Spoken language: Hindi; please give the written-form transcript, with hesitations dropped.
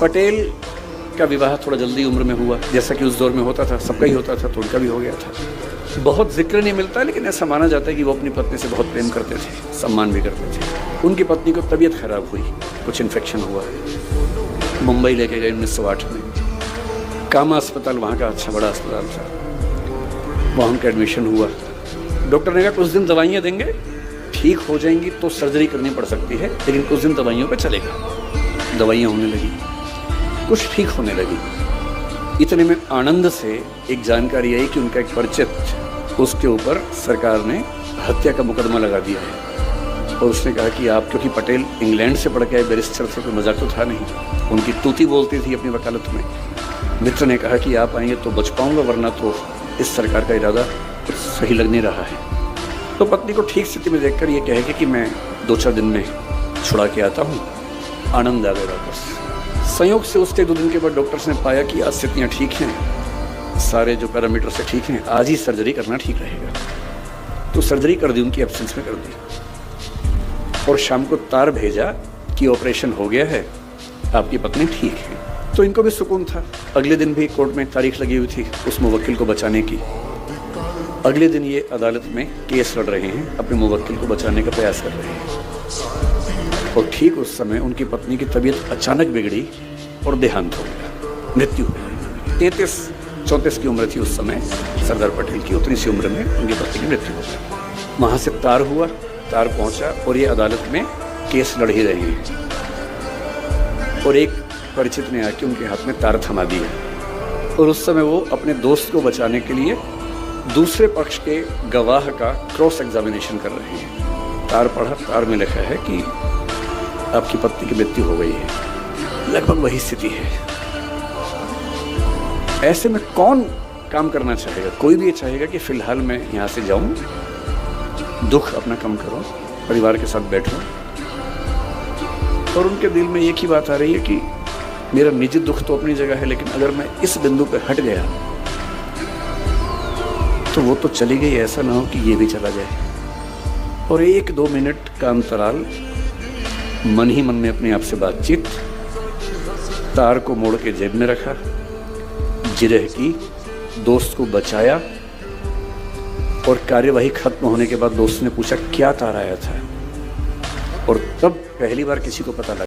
पटेल का विवाह थोड़ा जल्दी उम्र में हुआ, जैसा कि उस दौर में होता था, सबका ही होता था, तो उनका भी हो गया था। बहुत जिक्र नहीं मिलता, लेकिन ऐसा माना जाता है कि वो अपनी पत्नी से बहुत प्रेम करते थे, सम्मान भी करते थे। उनकी पत्नी को तबीयत खराब हुई, कुछ इन्फेक्शन हुआ, मुंबई लेके गए 1908 में। कामा अस्पताल वहाँ का अच्छा बड़ा अस्पताल था, वहाँ उनका एडमिशन हुआ। डॉक्टर ने कहा कुछ दिन दवाइयाँ देंगे, ठीक हो जाएंगी तो सर्जरी करनी पड़ सकती है, लेकिन कुछ दिन दवाइयों पे चलेगा। दवाइयाँ होने लगी, कुछ ठीक होने लगी। इतने में आनंद से एक जानकारी आई कि उनका एक परिचित, उसके ऊपर सरकार ने हत्या का मुकदमा लगा दिया है। और उसने कहा कि आप, क्योंकि पटेल इंग्लैंड से पढ़ के आए बैरिस्टर थे, कोई मजाक तो था नहीं, उनकी तूती बोलती थी अपनी वकालत में। मित्र ने कहा कि आप आएंगे तो बच पाऊंगा, वरना तो इस सरकार का इरादा कुछ सही लग नहीं रहा है। तो पत्नी को ठीक स्थिति में देखकर ये कहेगा कि मैं 2-4 दिन में छुड़ा के आता हूँ। आनंद आ गया वापस। संयोग से उसके 2 दिन के बाद डॉक्टर्स ने पाया कि आज स्थितियाँ ठीक हैं, सारे जो पैरामीटर से ठीक हैं, आज ही सर्जरी करना ठीक रहेगा। तो सर्जरी कर दी, उनकी एब्सेंस में कर दी। और शाम को तार भेजा कि ऑपरेशन हो गया है, आपकी पत्नी ठीक है। तो इनको भी सुकून था। अगले दिन भी कोर्ट में तारीख लगी हुई थी उस मुवक्किल को बचाने की। अगले दिन ये अदालत में केस लड़ रहे हैं, अपने मुवक्किल को बचाने का प्रयास कर रहे हैं। और ठीक उस समय उनकी पत्नी की तबीयत अचानक बिगड़ी और देहांत हो गया, मृत्यु हो गई। 33-34 की उम्र थी उस समय सरदार पटेल की, उतनी सी उम्र में उनकी पत्नी की मृत्यु हो गई। वहाँ से तार हुआ, तार पहुँचा और ये अदालत में केस लड़ ही रहे हैं। और एक परिचित ने आके उनके हाथ में तार थमा दिया। और उस समय वो अपने दोस्त को बचाने के लिए दूसरे पक्ष के गवाह का क्रॉस एग्जामिनेशन कर रहे हैं। तार पढ़ा, तार में लिखा है कि आपकी पत्नी की मृत्यु हो गई है। लगभग वही स्थिति है। ऐसे में कौन काम करना चाहेगा? कोई भी ये चाहेगा कि फिलहाल मैं यहाँ से जाऊं, दुख अपना कम करूं, परिवार के साथ बैठूं। और उनके दिल में एक ही बात आ रही है कि मेरा निजी दुख तो अपनी जगह है, लेकिन अगर मैं इस बिंदु पर हट गया तो वो तो चली गई, ऐसा ना हो कि ये भी चला जाए। और 1-2 मिनट का अंतराल, मन ही मन में अपने आप से बातचीत, तार को मोड़ के जेब में रखा, जिरह की, दोस्त को बचाया। और कार्यवाही खत्म होने के बाद दोस्त ने पूछा क्या तार आया था, और तब पहली बार किसी को पता लगा।